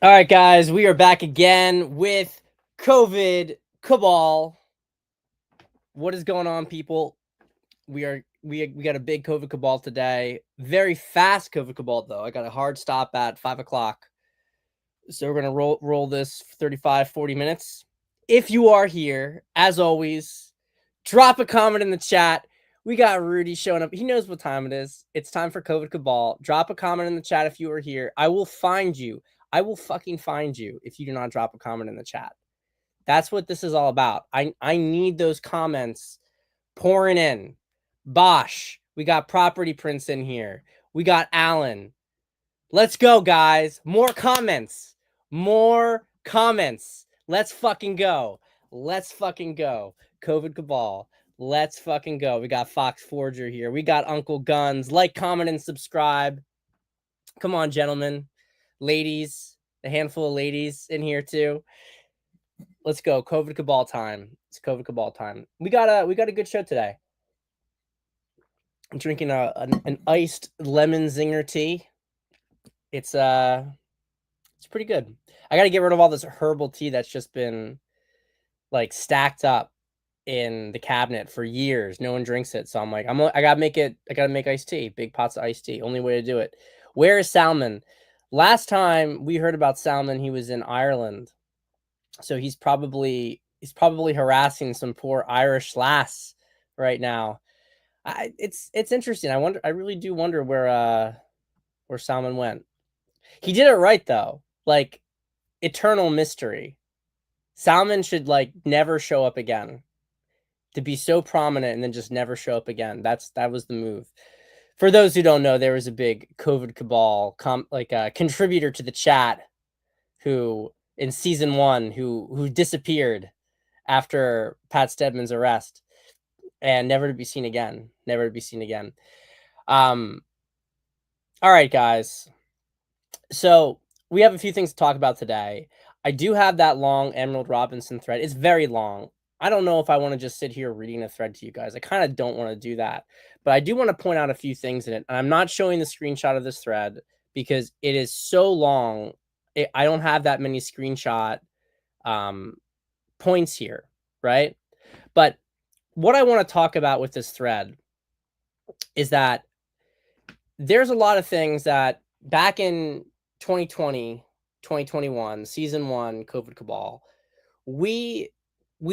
All right, guys, we are back again with COVID cabal. What is going on, people? We got a big COVID cabal today. Very fast COVID cabal, though. I got a hard stop at 5 o'clock, so we're gonna roll this for 35, 40 minutes. If you are here, as always, drop a comment in the chat. We got Rudy showing up. He knows what time it is. It's time for COVID Cabal. Drop a comment in the chat if you are here. I will find you. I will fucking find you if you do not drop a comment in the chat. That's what this is all about. I need those comments pouring in. Bosch. We got Property Prince in here. We got Alan. Let's go, guys. More comments. More comments. Let's fucking go. Let's fucking go. COVID Cabal. Let's fucking go. We got Fox Forger here. We got Uncle Guns. Like, comment, and subscribe. Come on, gentlemen. Ladies. A handful of ladies in here, too. Let's go. COVID Cabal time. It's COVID Cabal time. We got a good show today. I'm drinking an iced lemon zinger tea. It's pretty good. I got to get rid of all this herbal tea that's just been like stacked up in the cabinet for years. No one drinks it, so I'm like, I gotta make it. I gotta make iced tea, big pots of iced tea. Only way to do it. Where is Salman? Last time we heard about Salman, he was in Ireland, so he's probably harassing some poor Irish lass right now. It's interesting. I really do wonder where Salman went. He did it right though. Like, eternal mystery. Salman should like never show up again. To be so prominent and then just never show up again. That was the move. For those who don't know, there was a big COVID cabal contributor to the chat who in season 1 who disappeared after Pat Stedman's arrest and never to be seen again. Never to be seen again. All right, guys. So we have a few things to talk about today. I do have that long Emerald Robinson thread. It's very long. I don't know if I want to just sit here reading a thread to you guys. I kind of don't want to do that. But I do want to point out a few things in it. And I'm not showing the screenshot of this thread because it is so long. I don't have that many screenshot points here, right? But what I want to talk about with this thread is that there's a lot of things that back in 2020, 2021, season 1, COVID Cabal, we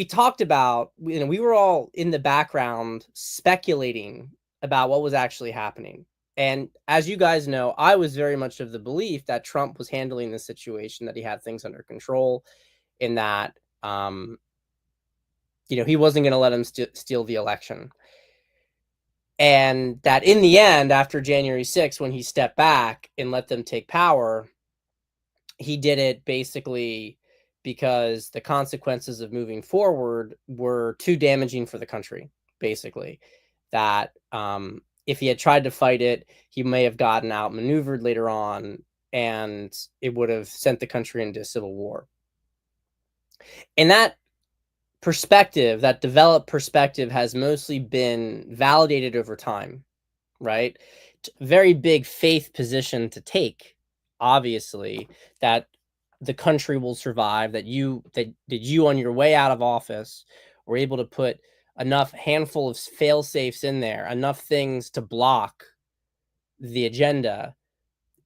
talked about, we were all in the background speculating about what was actually happening. And as you guys know, I was very much of the belief that Trump was handling the situation, that he had things under control, in that, he wasn't going to let him steal the election. And that in the end, after January 6th, when he stepped back and let them take power, he did it basically because the consequences of moving forward were too damaging for the country, basically. That if he had tried to fight it, he may have gotten outmaneuvered later on, and it would have sent the country into civil war. And that perspective, that developed perspective, has mostly been validated over time, right? Very big faith position to take, obviously, that the country will survive, that you on your way out of office were able to put enough handful of fail safes in there, enough things to block the agenda,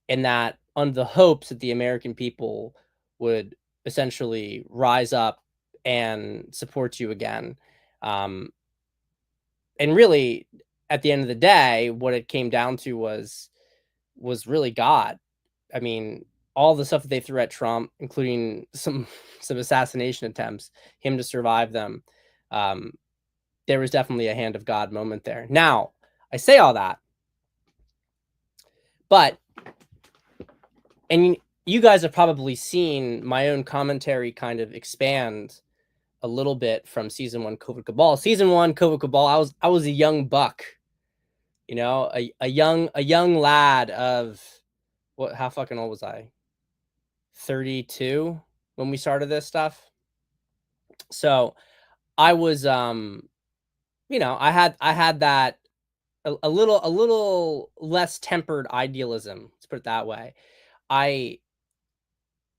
and that on the hopes that the American people would essentially rise up and support you again. And really, at the end of the day, what it came down to was really God. I mean, all the stuff that they threw at Trump, including some assassination attempts, him to survive them, there was definitely a hand of God moment there. Now, I say all that, but, and you guys have probably seen my own commentary kind of expand a little bit from season 1 COVID Cabal. Season 1 COVID Cabal, I was a young buck, a young lad of how fucking old was I? 32 when we started this stuff. So I was I had that a little less tempered idealism, let's put it that way. I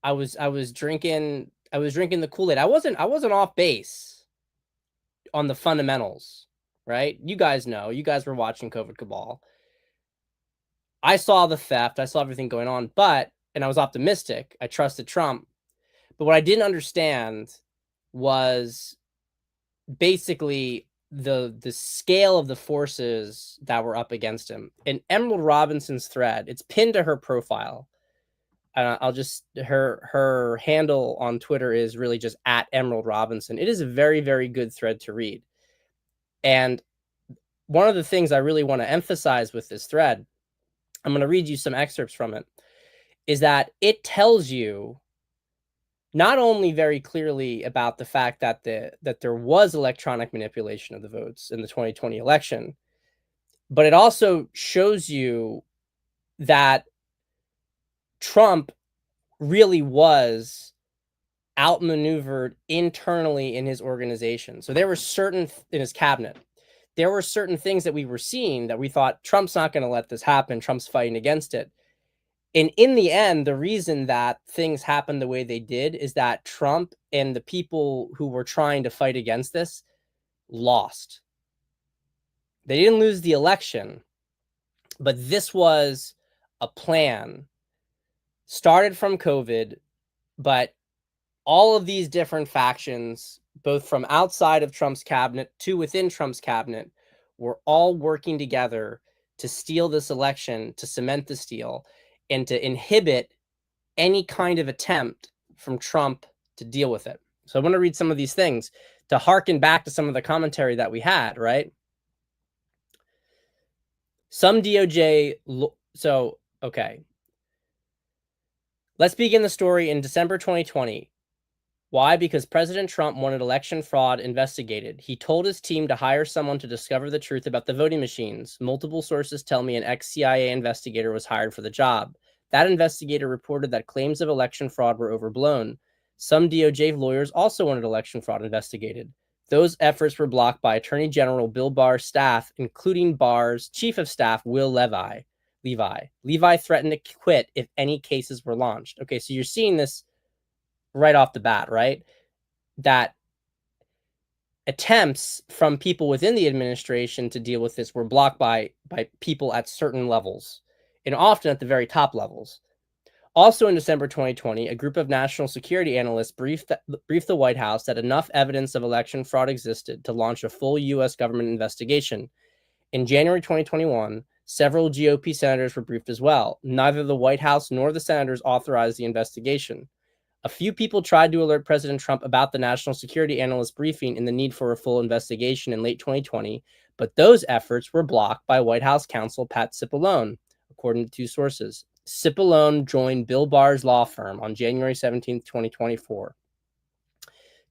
I was drinking the Kool-Aid. I wasn't off base on the fundamentals, right? You guys know. You guys were watching COVID Cabal. I saw the theft. I saw everything going on, and I was optimistic. I trusted Trump. But what I didn't understand was basically the scale of the forces that were up against him. In Emerald Robinson's thread, it's pinned to her profile. I'll just her handle on Twitter is really just at Emerald Robinson. It is a very, very good thread to read. And one of the things I really want to emphasize with this thread, I'm going to read you some excerpts from it, is that it tells you not only very clearly about the fact that there was electronic manipulation of the votes in the 2020 election, but it also shows you that Trump really was outmaneuvered internally in his organization. So there were certain in his cabinet. There were certain things that we were seeing that we thought Trump's not going to let this happen. Trump's fighting against it. And in the end, the reason that things happened the way they did is that Trump and the people who were trying to fight against this lost. They didn't lose the election, but this was a plan started from COVID, but all of these different factions, both from outside of Trump's cabinet to within Trump's cabinet, were all working together to steal this election, to cement the steal, and to inhibit any kind of attempt from Trump to deal with it. So I want to read some of these things to harken back to some of the commentary that we had, right? Some DOJ, okay. Let's begin the story in December 2020. Why? Because President Trump wanted election fraud investigated. He told his team to hire someone to discover the truth about the voting machines. Multiple sources tell me an ex-CIA investigator was hired for the job. That investigator reported that claims of election fraud were overblown. Some DOJ lawyers also wanted election fraud investigated. Those efforts were blocked by Attorney General Bill Barr's staff, including Barr's chief of staff, Will Levi. Levi threatened to quit if any cases were launched. Okay, so you're seeing this right off the bat, right? That attempts from people within the administration to deal with this were blocked by people at certain levels, and often at the very top levels. Also in December 2020, a group of national security analysts briefed the White House that enough evidence of election fraud existed to launch a full U.S. government investigation. In January 2021, several GOP senators were briefed as well. Neither the White House nor the senators authorized the investigation. A few people tried to alert President Trump about the national security analyst briefing and the need for a full investigation in late 2020, but those efforts were blocked by White House counsel Pat Cipollone, according to two sources. Cipollone joined Bill Barr's law firm on January 17, 2024.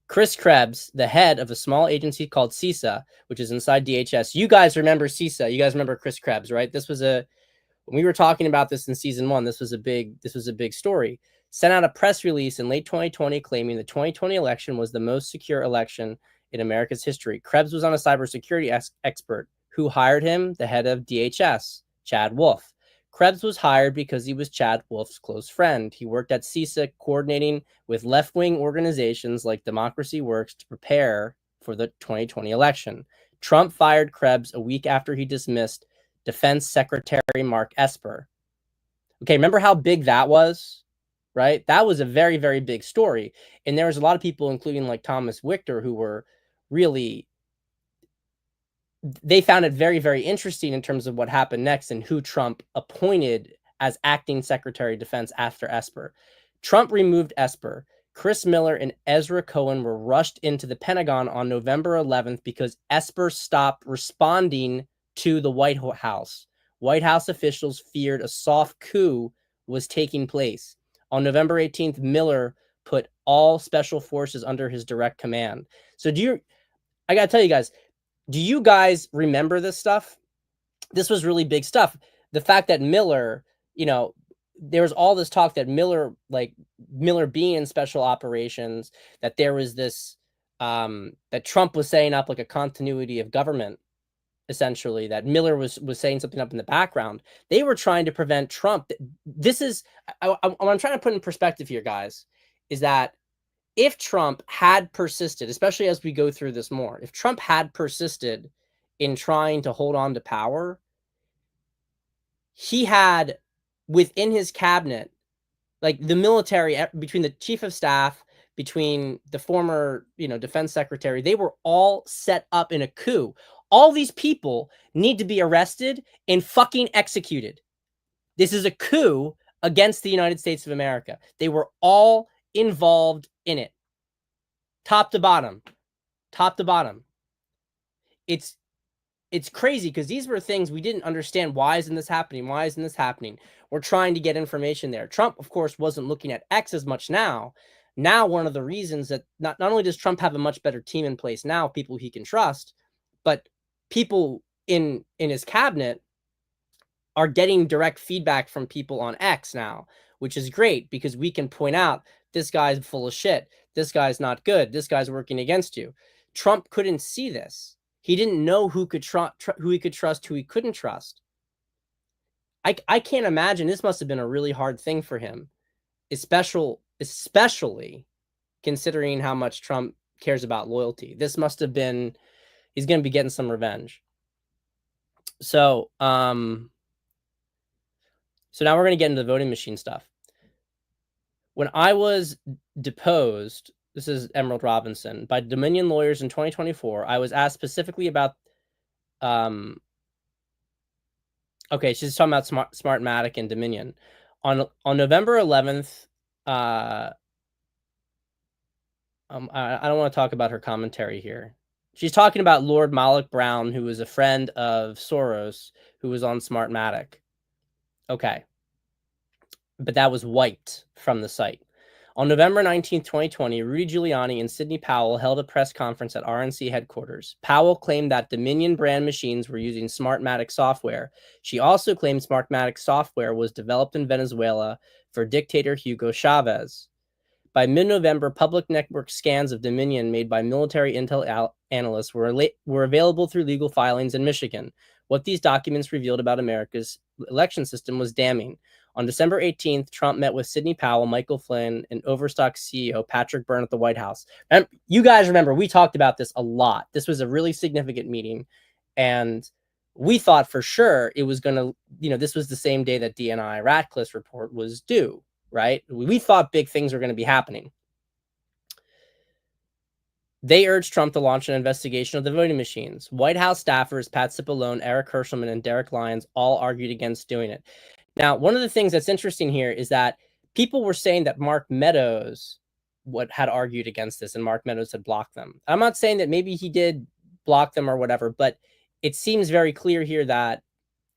Chris Krebs, the head of a small agency called CISA, which is inside DHS. You guys remember CISA. You guys remember Chris Krebs, right? When we were talking about this in season 1, this was a big story. Sent out a press release in late 2020 claiming the 2020 election was the most secure election in America's history. Krebs was on a cybersecurity expert. Who hired him? The head of DHS, Chad Wolf. Krebs was hired because he was Chad Wolf's close friend. He worked at CISA coordinating with left-wing organizations like Democracy Works to prepare for the 2020 election. Trump fired Krebs a week after he dismissed Defense Secretary Mark Esper. Okay, remember how big that was? Right? That was a very, very big story. And there was a lot of people, including like Thomas Wichter, who were really, they found it very, very interesting in terms of what happened next and who Trump appointed as acting Secretary of Defense after Esper. Trump removed Esper. Chris Miller and Ezra Cohen were rushed into the Pentagon on November 11th because Esper stopped responding to the White House. White House officials feared a soft coup was taking place. On November 18th, Miller put all special forces under his direct command. So I got to tell you guys, do you guys remember this stuff? This was really big stuff. The fact that Miller, there was all this talk that Miller being in special operations, that there was this, that Trump was setting up like a continuity of government essentially, that Miller was saying something up in the background. They were trying to prevent Trump. This is what I'm trying to put in perspective here, guys, is that if Trump had persisted, especially as we go through this more, if Trump had persisted in trying to hold on to power, he had within his cabinet, like the military, between the chief of staff, between the former, defense secretary, they were all set up in a coup. All these people need to be arrested and fucking executed. This is a coup against the United States of America. They were all involved in it. Top to bottom. Top to bottom. It's crazy because these were things we didn't understand. Why isn't this happening? Why isn't this happening? We're trying to get information there. Trump, of course, wasn't looking at X as much now. Now, one of the reasons that not only does Trump have a much better team in place now, people he can trust, but people in his cabinet are getting direct feedback from people on X now, which is great because we can point out this guy's full of shit. This guy's not good. This guy's working against you. Trump couldn't see this. He didn't know who he could trust, who he couldn't trust. I can't imagine. This must have been a really hard thing for him, especially considering how much Trump cares about loyalty. This must have been, he's going to be getting some revenge. So now we're going to get into the voting machine stuff. When I was deposed, this is Emerald Robinson, by Dominion lawyers in 2024, I was asked specifically about, okay, she's talking about Smartmatic and Dominion. On November 11th, I don't want to talk about her commentary here. She's talking about Lord Malik Brown, who was a friend of Soros, who was on Smartmatic. Okay. But that was wiped from the site. On November 19, 2020, Rudy Giuliani and Sidney Powell held a press conference at RNC headquarters. Powell claimed that Dominion brand machines were using Smartmatic software. She also claimed Smartmatic software was developed in Venezuela for dictator Hugo Chavez. By mid-November, public network scans of Dominion made by military intel analysts were available through legal filings in Michigan. What these documents revealed about America's election system was damning. On December 18th, Trump met with Sidney Powell, Michael Flynn, and Overstock CEO Patrick Byrne at the White House. And you guys remember, we talked about this a lot. This was a really significant meeting, and we thought for sure it was going to, this was the same day that DNI Ratcliffe's report was due, right? We thought big things were going to be happening. They urged Trump to launch an investigation of the voting machines. White House staffers Pat Cipollone, Eric Hershelman, and Derek Lyons all argued against doing it. Now, one of the things that's interesting here is that people were saying that Mark Meadows had argued against this, and Mark Meadows had blocked them. I'm not saying that maybe he did block them or whatever, but it seems very clear here that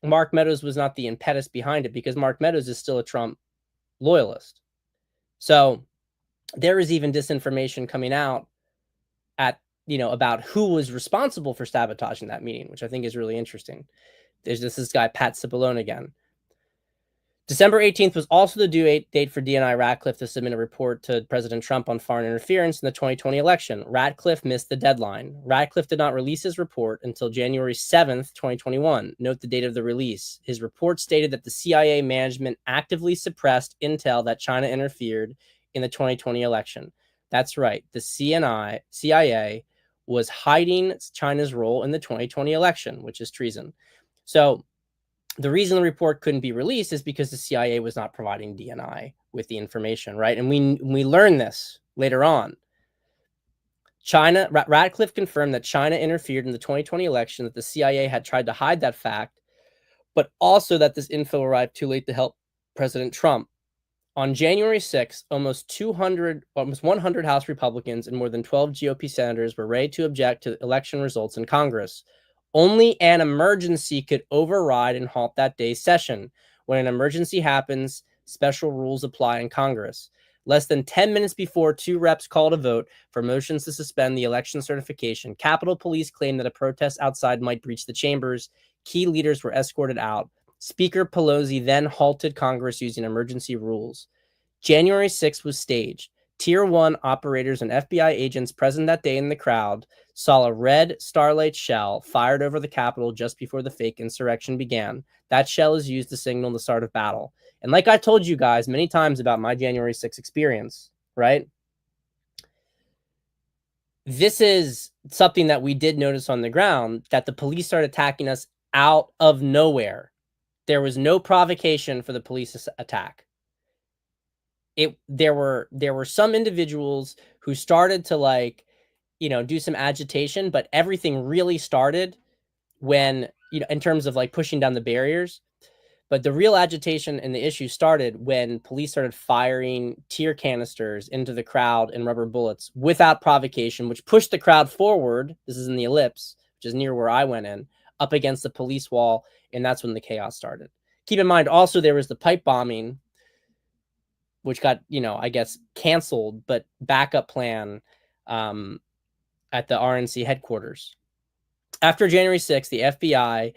Mark Meadows was not the impetus behind it, because Mark Meadows is still a Trump loyalist. So there is even disinformation coming out about who was responsible for sabotaging that meeting, which I think is really interesting. There's this guy, Pat Cipollone, again. December 18th was also the due date for DNI Ratcliffe to submit a report to President Trump on foreign interference in the 2020 election. Ratcliffe missed the deadline. Ratcliffe did not release his report until January 7th, 2021. Note the date of the release. His report stated that the CIA management actively suppressed intel that China interfered in the 2020 election. That's right. The CIA was hiding China's role in the 2020 election, which is treason. So the reason the report couldn't be released is because the CIA was not providing DNI with the information, right? And we learned this later on. Ratcliffe confirmed that China interfered in the 2020 election, that the CIA had tried to hide that fact, but also that this info arrived too late to help President Trump. On January 6th, almost 100 House Republicans and more than 12 GOP senators were ready to object to election results in Congress. Only an emergency could override and halt that day's session. When an emergency happens, special rules apply in Congress. Less than 10 minutes before two reps called a vote for motions to suspend the election certification, Capitol Police claimed that a protest outside might breach the chambers. Key leaders were escorted out. Speaker Pelosi then halted Congress using emergency rules. January 6th was staged. Tier 1 operators and FBI agents present that day in the crowd saw a red Starlight shell fired over the Capitol just before the fake insurrection began. That shell is used to signal the start of battle. And like I told you guys many times about my January 6th experience, right? This is something that we did notice on the ground, that the police started attacking us out of nowhere. There was no provocation for the police attack. There were some individuals who started to, like, do some agitation, but everything really started when, in terms of like pushing down the barriers. But the real agitation and the issue started when police started firing tear canisters into the crowd and rubber bullets without provocation, which pushed the crowd forward. This is in the ellipse, which is near where I went in, up against the police wall. And that's when the chaos started. Keep in mind, also, there was the pipe bombing, which got, I guess, canceled, but backup plan at the RNC headquarters. After January 6th, the FBI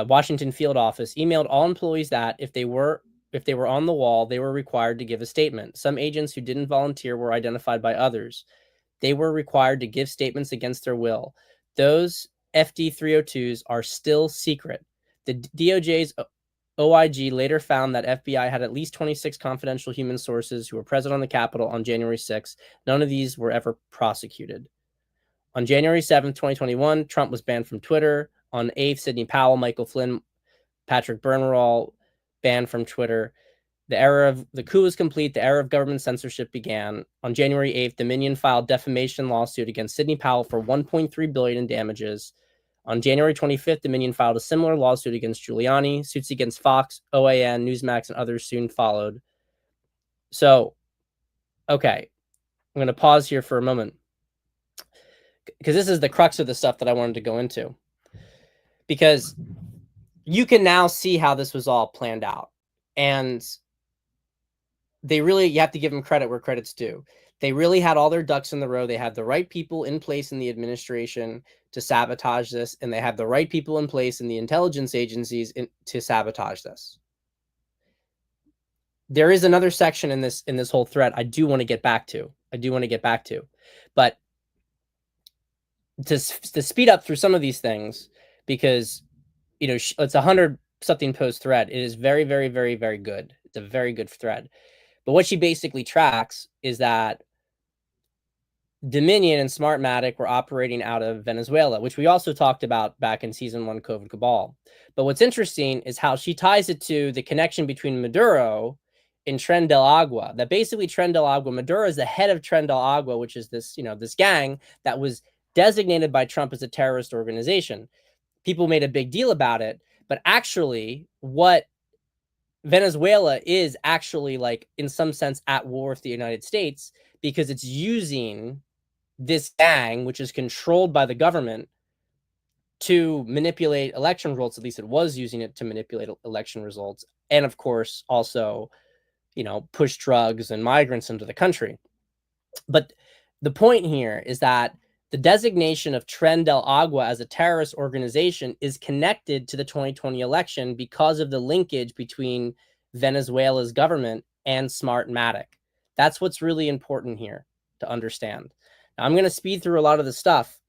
Washington field office emailed all employees that if they were on the wall, they were required to give a statement. Some agents who didn't volunteer were identified by others. They were required to give statements against their will. Those FD 302s are still secret. The DOJ's OIG later found that FBI had at least 26 confidential human sources who were present on the Capitol on January 6th. None of these were ever prosecuted. On January 7th, 2021, Trump was banned from Twitter. On 8th, Sidney Powell, Michael Flynn, Patrick Byrne were all banned from Twitter. The coup was complete. The era of government censorship began. On January 8th, Dominion filed defamation lawsuit against Sidney Powell for $1.3 billion in damages. On January 25th, Dominion filed a similar lawsuit against Giuliani. Suits against Fox, OAN, Newsmax, and others soon followed. So, okay, I'm going to pause here for a moment, because this is the crux of the stuff that I wanted to go into. Because you can now see how this was all planned out. And you have to give them credit where credit's due. They really had all their ducks in the row. They had the right people in place in the administration to sabotage this, and they had the right people in place in the intelligence agencies to sabotage this. There is another section in this whole thread I do want to get back to. But to speed up through some of these things, because it's 100-something post thread. It is very, very, very, very good. It's a very good thread. But what she basically tracks is that Dominion and Smartmatic were operating out of Venezuela, which we also talked about back in season 1 COVID Cabal. But what's interesting is how she ties it to the connection between Maduro and Tren del Agua. That basically Tren del Agua, Maduro is the head of Tren del Agua, which is this, this gang that was designated by Trump as a terrorist organization. People made a big deal about it, but actually what Venezuela is actually, like, in some sense at war with the United States, because it's using this gang, which is controlled by the government, to manipulate election results. At least it was using it to manipulate election results. And of course, also, push drugs and migrants into the country. But the point here is that the designation of Tren del Agua as a terrorist organization is connected to the 2020 election because of the linkage between Venezuela's government and Smartmatic. That's what's really important here to understand. Now, I'm going to speed through a lot of the stuff.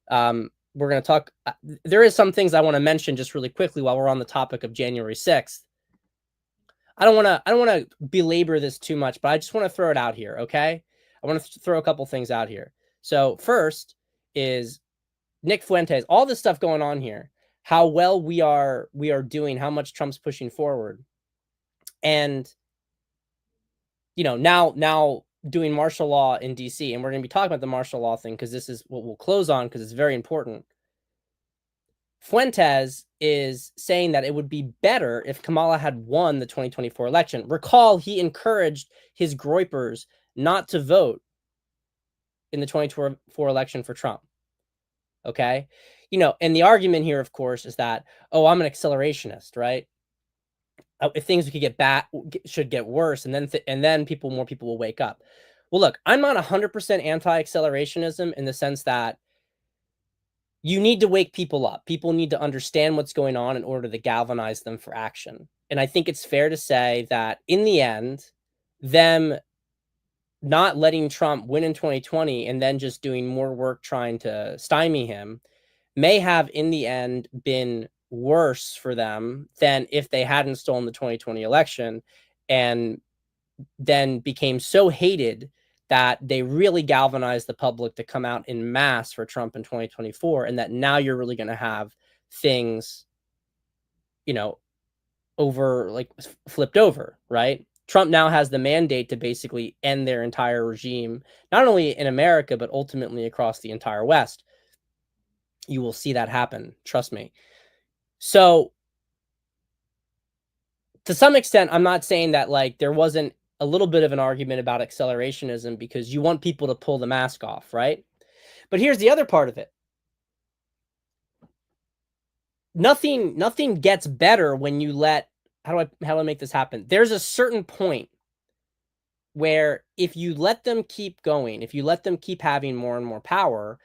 We're going to talk. There is some things I want to mention just really quickly while we're on the topic of January 6th. I don't want to belabor this too much, but I just want to throw it out here, okay? I want to throw a couple things out here. So first is Nick Fuentes, all this stuff going on here, how well we are doing, how much Trump's pushing forward. And, now doing martial law in DC, and we're going to be talking about the martial law thing because this is what we'll close on because it's very important. Fuentes is saying that it would be better if Kamala had won the 2024 election. Recall, he encouraged his groypers not to vote in the 2024 election for Trump. Okay? And the argument here, of course, is that, I'm an accelerationist, right? If things could get bad, should get worse, and then more people will wake up. Well, look, I'm not 100% anti-accelerationism in the sense that you need to wake people up. People need to understand what's going on in order to galvanize them for action. And I think it's fair to say that in the end, them not letting Trump win in 2020 and then just doing more work trying to stymie him may have in the end been worse for them than if they hadn't stolen the 2020 election and then became so hated that they really galvanized the public to come out in mass for Trump in 2024, and that now you're really going to have things, flipped over, right? Trump now has the mandate to basically end their entire regime, not only in America, but ultimately across the entire West. You will see that happen. Trust me. So to some extent, I'm not saying that there wasn't a little bit of an argument about accelerationism because you want people to pull the mask off, right? But here's the other part of it. Nothing gets better when you let how do I make this happen? There's a certain point where if you let them keep going, if you let them keep having more and more power,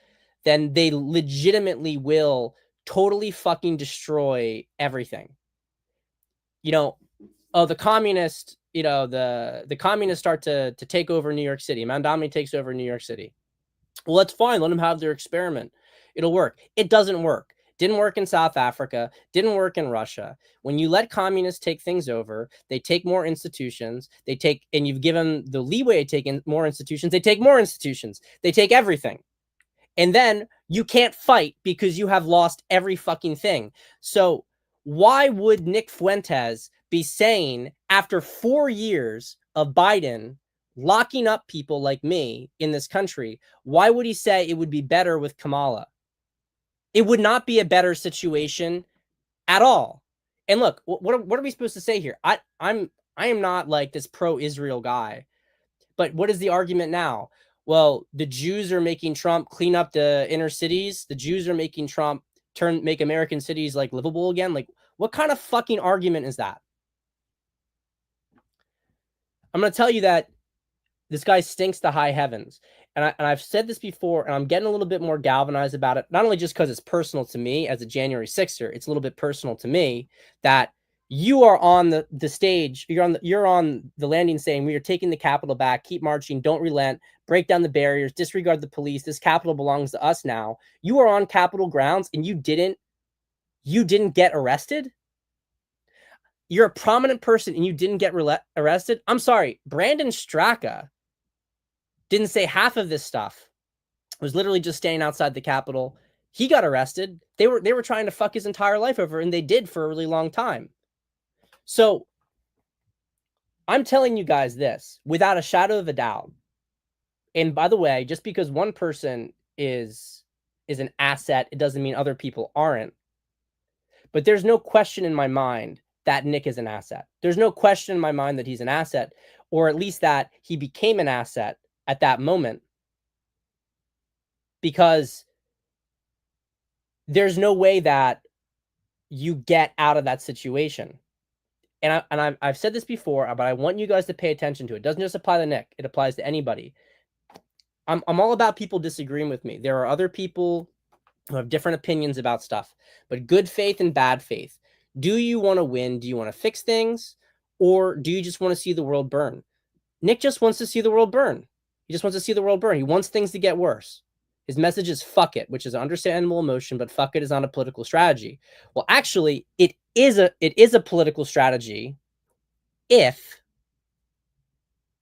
then they legitimately will totally fucking destroy everything. The communists, the communists start to take over New York City. Mandami takes over New York City. Well, that's fine. Let them have their experiment. It'll work. It doesn't work. Didn't work in South Africa. Didn't work in Russia. When you let communists take things over, they take more institutions. And you've given the leeway to take in more institutions. They take more institutions. They take everything. And then you can't fight because you have lost every fucking thing. So why would Nick Fuentes be saying after 4 years of Biden locking up people like me in this country, why would he say it would be better with Kamala? It would not be a better situation at all. And look, what are we supposed to say here? I am not like this pro-Israel guy, but what is the argument now? Well, the Jews are making Trump clean up the inner cities. The Jews are making Trump make American cities livable again. What kind of fucking argument is that? I'm going to tell you that this guy stinks to high heavens. And I've said this before, and I'm getting a little bit more galvanized about it, not only just because it's personal to me as a January 6er, it's a little bit personal to me that you are on the stage, you're on the landing saying we are taking the Capitol back, keep marching, don't relent, break down the barriers, disregard the police, this Capitol belongs to us now. You are on Capitol grounds and you didn't get arrested? You're a prominent person and you didn't get arrested? I'm sorry, Brandon Straka didn't say half of this stuff. Was literally just staying outside the Capitol. He got arrested. They were trying to fuck his entire life over, and they did for a really long time. So I'm telling you guys this without a shadow of a doubt. And by the way, just because one person is an asset, it doesn't mean other people aren't. But there's no question in my mind that Nick is an asset. There's no question in my mind that he's an asset, or at least that he became an asset at that moment, because there's no way that you get out of that situation. And I've said this before, but I want you guys to pay attention to it. It doesn't just apply to Nick. It applies to anybody. I'm all about people disagreeing with me. There are other people who have different opinions about stuff, but good faith and bad faith. Do you want to win? Do you want to fix things? Or do you just want to see the world burn? Nick just wants to see the world burn. He just wants to see the world burn. He wants things to get worse. His message is fuck it, which is an understandable emotion, but fuck it is not a political strategy. Well, actually, it is a political strategy if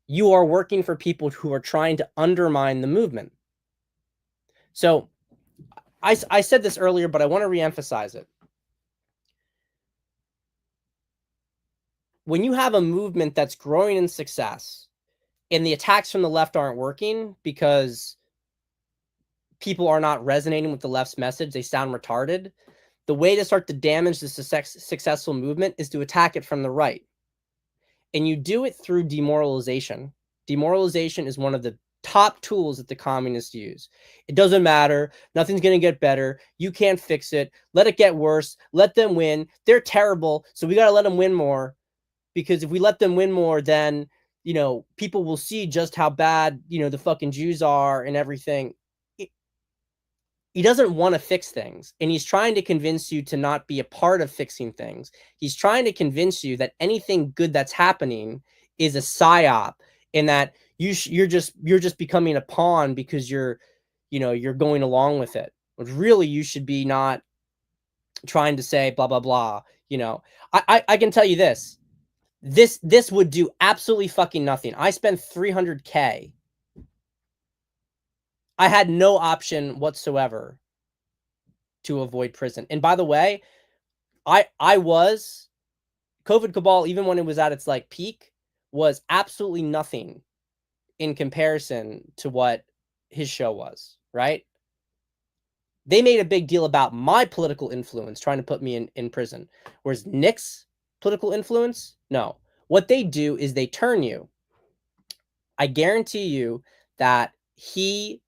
you are working for people who are trying to undermine the movement. So I said this earlier, but I want to reemphasize it. When you have a movement that's growing in success and the attacks from the left aren't working because people are not resonating with the left's message, they sound retarded, the way to start to damage the successful movement is to attack it from the right. And you do it through demoralization. Demoralization is one of the top tools that the communists use. It doesn't matter. Nothing's going to get better. You can't fix it. Let it get worse. Let them win. They're terrible. So we got to let them win more, because if we let them win more, then, people will see just how bad, the fucking Jews are and everything. He doesn't want to fix things, and he's trying to convince you to not be a part of fixing things. He's trying to convince you that anything good that's happening is a psyop, and that you're just becoming a pawn because you're going along with it. But really, you should be not trying to say blah blah blah. I can tell you this. This would do absolutely fucking nothing. I spent $300K. I had no option whatsoever to avoid prison. And by the way, I was COVID Cabal, even when it was at its like peak, was absolutely nothing in comparison to what his show was, right? They made a big deal about my political influence trying to put me in prison. Whereas Nick's political influence, no. What they do is they turn you. I guarantee you that he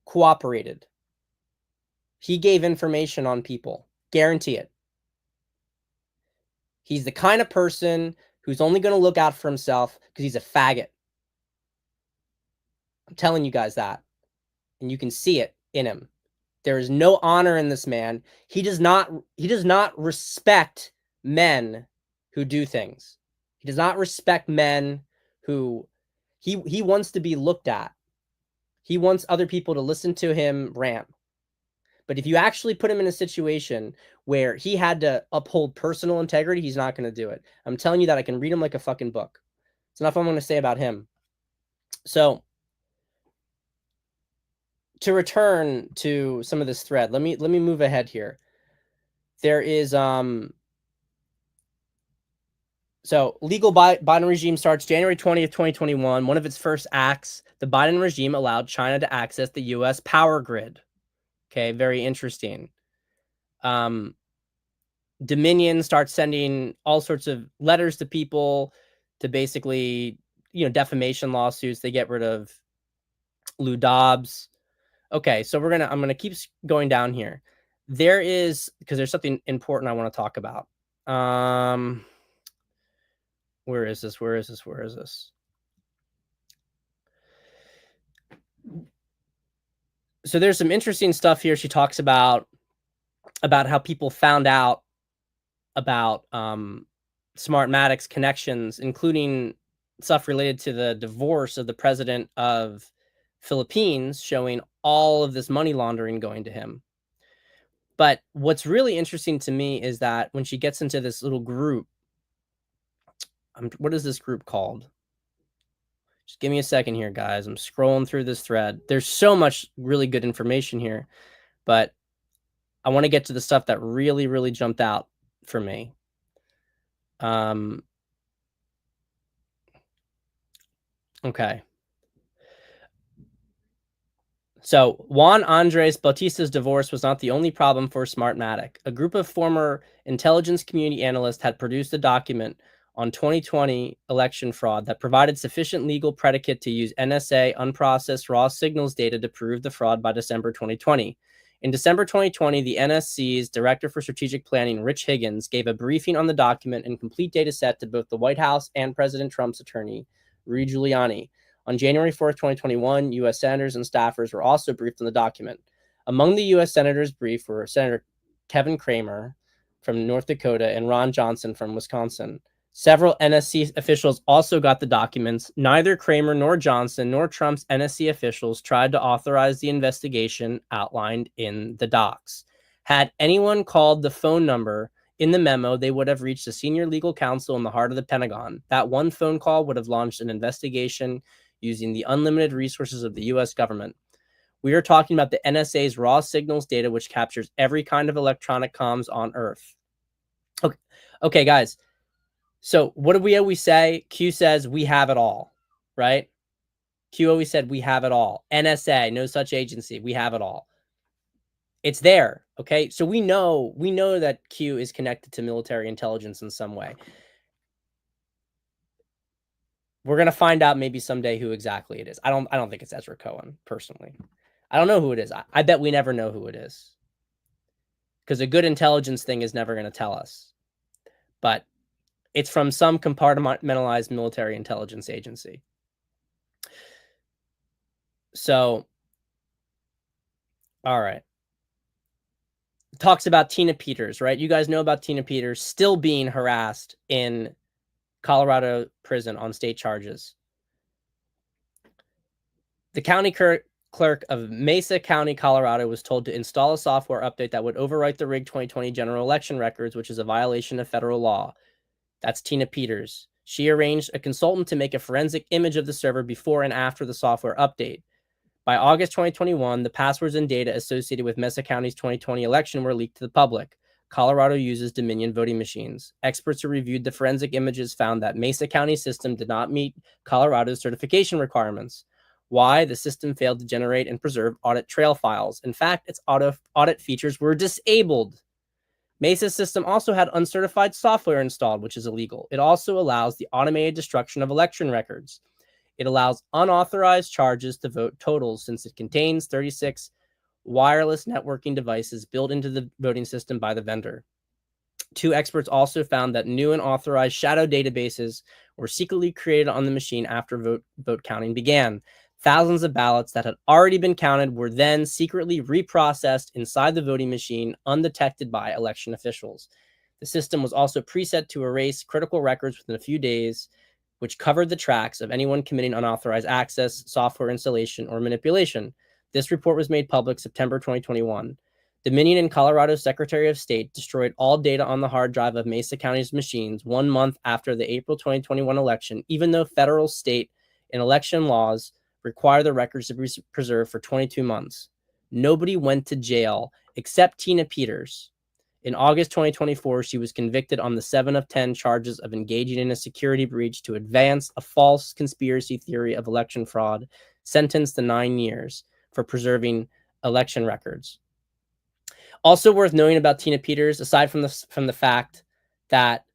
cooperated. He gave information on people. Guarantee it. He's the kind of person who's only going to look out for himself because he's a faggot. I'm telling you guys that. And you can see it in him. There is no honor in this man. He does not respect men who do things. He does not respect men who he wants to be looked at. He wants other people to listen to him rant. But if you actually put him in a situation where he had to uphold personal integrity, he's not going to do it. I'm telling you that. I can read him like a fucking book. It's enough I'm going to say about him. So to return to some of this thread, let me move ahead here. There is so legal Biden regime starts January 20th, 2021. One of its first acts, the Biden regime allowed China to access the U.S. power grid. Okay, very interesting. Dominion starts sending all sorts of letters to people to basically, defamation lawsuits. They get rid of Lou Dobbs. Okay, so I'm gonna keep going down here. There is, because there's something important I want to talk about. Where is this? So there's some interesting stuff here. She talks about how people found out about Smartmatic's connections, including stuff related to the divorce of the president of Philippines, showing all of this money laundering going to him. But what's really interesting to me is that when she gets into this little group, what is this group called? Just give me a second here, guys. I'm scrolling through this thread. There's so much really good information here, but I want to get to the stuff that really, really jumped out for me. Okay. So Juan Andres Bautista's divorce was not the only problem for Smartmatic. A group of former intelligence community analysts had produced a document on 2020 election fraud that provided sufficient legal predicate to use NSA unprocessed raw signals data to prove the fraud by December 2020. In December 2020, the NSC's Director for Strategic Planning, Rich Higgins, gave a briefing on the document and complete data set to both the White House and President Trump's attorney, Rudy Giuliani. On January 4th, 2021, U.S. senators and staffers were also briefed on the document. Among the U.S. senators briefed were Senator Kevin Cramer from North Dakota and Ron Johnson from Wisconsin. Several NSC officials also got the documents. Neither Cramer nor Johnson nor Trump's NSC officials tried to authorize the investigation outlined in the docs. Had anyone called the phone number in the memo, they would have reached a senior legal counsel in the heart of the Pentagon. That one phone call would have launched an investigation using the unlimited resources of the U.S. government. We are talking about the NSA's raw signals data, which captures every kind of electronic comms on Earth. Okay, guys. So what do we always say? Q says we have it all, right? Q always said we have it all. NSA, no such agency. We have it all. It's there, okay? So we know that Q is connected to military intelligence in some way. We're gonna find out maybe someday who exactly it is. I don't think it's Ezra Cohen, personally. I don't know who it is. I bet we never know who it is. Because a good intelligence thing is never gonna tell us. But it's from some compartmentalized military intelligence agency. So, all right. Talks about Tina Peters, right? You guys know about Tina Peters still being harassed in Colorado prison on state charges. The county clerk of Mesa County, Colorado, was told to install a software update that would overwrite the rigged 2020 general election records, which is a violation of federal law. That's Tina Peters. She arranged a consultant to make a forensic image of the server before and after the software update. By August 2021, the passwords and data associated with Mesa County's 2020 election were leaked to the public. Colorado uses Dominion voting machines. Experts who reviewed the forensic images found that Mesa County's system did not meet Colorado's certification requirements. Why? The system failed to generate and preserve audit trail files. In fact, its audit features were disabled. Mesa's system also had uncertified software installed, which is illegal. It also allows the automated destruction of election records. It allows unauthorized charges to vote totals since it contains 36 wireless networking devices built into the voting system by the vendor. Two experts also found that new and authorized shadow databases were secretly created on the machine after vote counting began. Thousands of ballots that had already been counted were then secretly reprocessed inside the voting machine undetected by election officials. The system was also preset to erase critical records within a few days, which covered the tracks of anyone committing unauthorized access, software installation, or manipulation. This report was made public September 2021. Dominion and Colorado's Secretary of State destroyed all data on the hard drive of Mesa County's machines 1 month after the April 2021 election, even though federal, state, and election laws require the records to be preserved for 22 months. Nobody went to jail except Tina Peters. In August 2024, she was convicted on the 7 of 10 charges of engaging in a security breach to advance a false conspiracy theory of election fraud, sentenced to 9 years for preserving election records. Also worth knowing about Tina Peters, aside from the fact that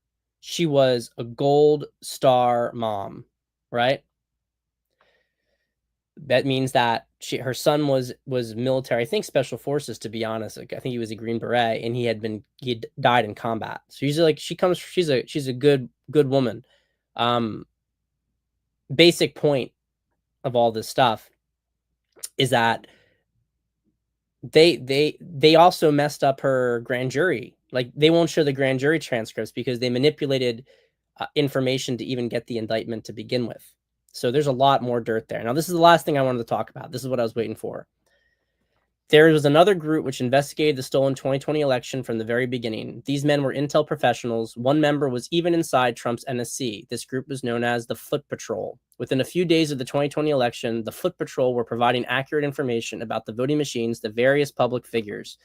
she was a gold star mom, right? That means that her son was military, I think special forces, to be honest. Like, I think he was a Green Beret, and he died in combat. So she's a good woman. Basic point of all this stuff is that they also messed up her grand jury. Like, they won't show the grand jury transcripts because they manipulated information to even get the indictment to begin with. So there's a lot more dirt there. Now, this is the last thing I wanted to talk about. This is what I was waiting for. There was another group which investigated the stolen 2020 election from the very beginning. These men were intel professionals. One member was even inside Trump's NSC. This group was known as the Foot Patrol. Within a few days of the 2020 election, the Foot Patrol were providing accurate information about the voting machines to various public figures.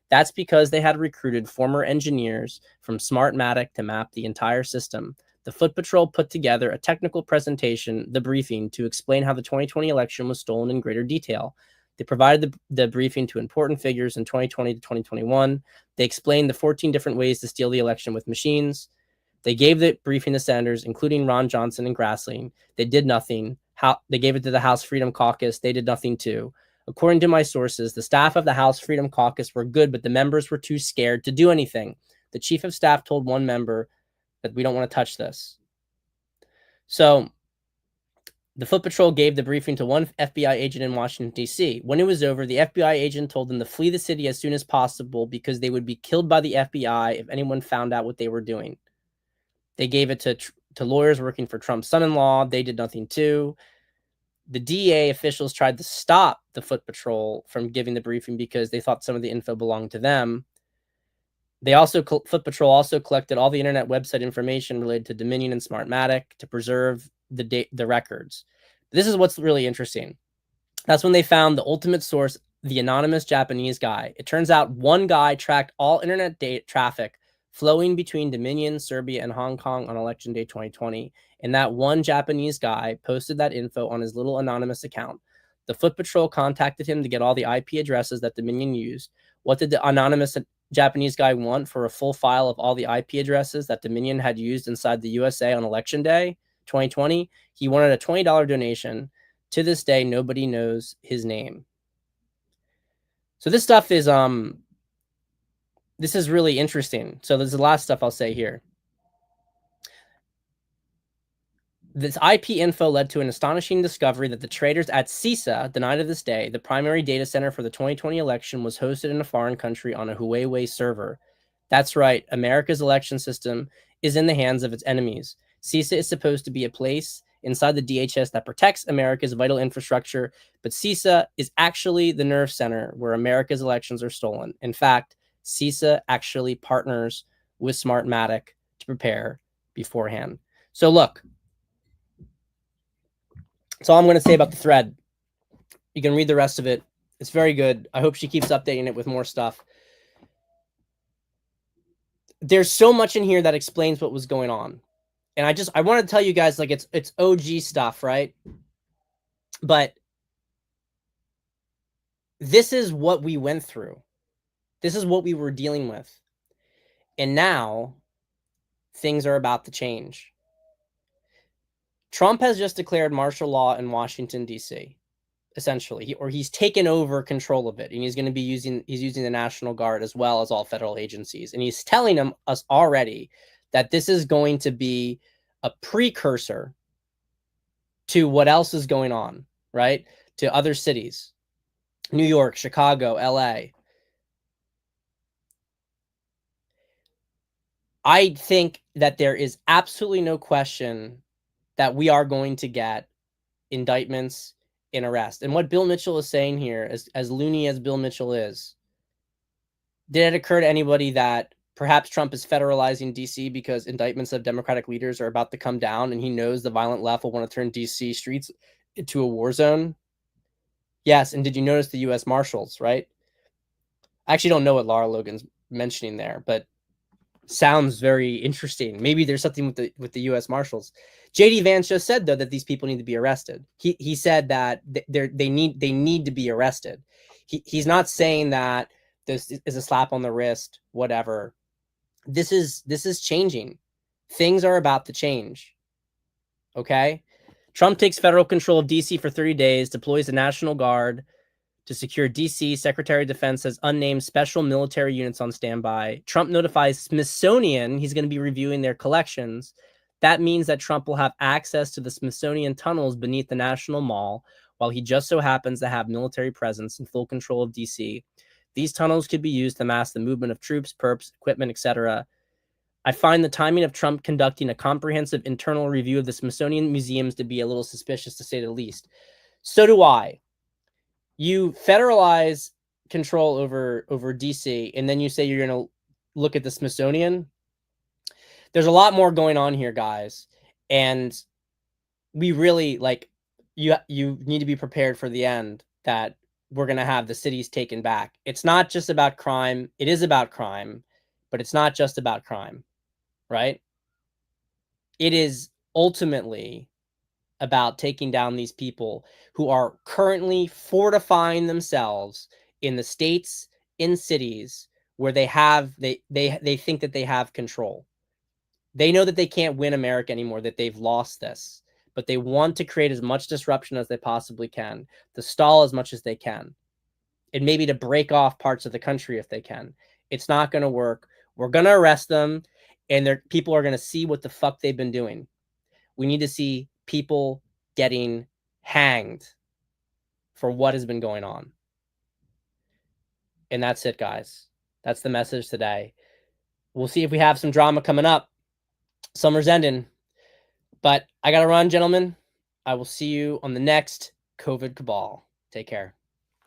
That's because they had recruited former engineers from Smartmatic to map the entire system. The Foot Patrol put together a technical presentation, the briefing, to explain how the 2020 election was stolen in greater detail. They provided the briefing to important figures in 2020 to 2021. They explained the 14 different ways to steal the election with machines. They gave the briefing to senators, including Ron Johnson and Grassley. They did nothing. They gave it to the House Freedom Caucus. They did nothing too. According to my sources, the staff of the House Freedom Caucus were good, but the members were too scared to do anything. The chief of staff told one member that we don't want to touch this. So the Foot Patrol gave the briefing to one FBI agent in Washington, D.C. When it was over, the FBI agent told them to flee the city as soon as possible because they would be killed by the FBI if anyone found out what they were doing. They gave it to lawyers working for Trump's son-in-law. They did nothing too. The DEA officials tried to stop the Foot Patrol from giving the briefing because they thought some of the info belonged to them. Foot Patrol also collected all the internet website information related to Dominion and Smartmatic to preserve the records. This is what's really interesting. That's when they found the ultimate source, the anonymous Japanese guy. It turns out one guy tracked all internet traffic flowing between Dominion, Serbia, and Hong Kong on election day 2020. And that one Japanese guy posted that info on his little anonymous account. The Foot Patrol contacted him to get all the IP addresses that Dominion used. What did the anonymous Japanese guy want for a full file of all the IP addresses that Dominion had used inside the USA on election day 2020? He wanted a $20 donation. To this day, nobody knows his name. So this stuff is this is really interesting. So there's the last stuff I'll say here. This IP info led to an astonishing discovery that the traders at CISA, the night of this day, the primary data center for the 2020 election, was hosted in a foreign country on a Huawei server. That's right, America's election system is in the hands of its enemies. CISA is supposed to be a place inside the DHS that protects America's vital infrastructure, but CISA is actually the nerve center where America's elections are stolen. In fact, CISA actually partners with Smartmatic to prepare beforehand. So look, that's all I'm going to say about the thread. You can read the rest of it. It's very good. I hope she keeps updating it with more stuff. There's so much in here that explains what was going on. And I want to tell you guys, like, it's OG stuff, right? But this is what we went through. This is what we were dealing with. And now things are about to change. Trump has just declared martial law in Washington, D.C., essentially, or he's taken over control of it. And he's going to be using the National Guard as well as all federal agencies. And he's telling us already that this is going to be a precursor to what else is going on, right? To other cities, New York, Chicago, LA. I think that there is absolutely no question that we are going to get indictments and arrest. And what Bill Mitchell is saying here, as loony as Bill Mitchell is, did it occur to anybody that perhaps Trump is federalizing DC because indictments of Democratic leaders are about to come down and he knows the violent left will want to turn DC streets into a war zone? Yes, and did you notice the U.S. Marshals, right? I actually don't know what Lara Logan's mentioning there, but sounds very interesting. Maybe there's something with the U.S. Marshals. J.D. Vance just said, though, that these people need to be arrested. He said that they need to be arrested. He's not saying that this is a slap on the wrist, whatever. This is changing. Things are about to change. Okay? Trump takes federal control of D.C. for 30 days, deploys the National Guard to secure D.C. Secretary of Defense has unnamed special military units on standby. Trump notifies Smithsonian he's going to be reviewing their collections. That means that Trump will have access to the Smithsonian tunnels beneath the National Mall, while he just so happens to have military presence and full control of D.C. These tunnels could be used to mask the movement of troops, perps, equipment, etc. I find the timing of Trump conducting a comprehensive internal review of the Smithsonian museums to be a little suspicious, to say the least. So do I. You federalize control over DC, and then you say you're going to look at the Smithsonian. There's a lot more going on here, guys, and we really, like, you need to be prepared for the end, that we're going to have the cities taken back. It's not just about crime. It is about crime, but it's not just about crime, right? It is ultimately about taking down these people who are currently fortifying themselves in the states, in cities where they think that they have control. They know that they can't win America anymore, that they've lost this, but they want to create as much disruption as they possibly can, to stall as much as they can, and maybe to break off parts of the country if they can. It's not going to work. We're going to arrest them, and people are going to see what the fuck they've been doing. We need to see people getting hanged for what has been going on. And that's it, guys. That's the message today. We'll see if we have some drama coming up. Summer's ending. But I got to run, gentlemen. I will see you on the next COVID Cabal. Take care.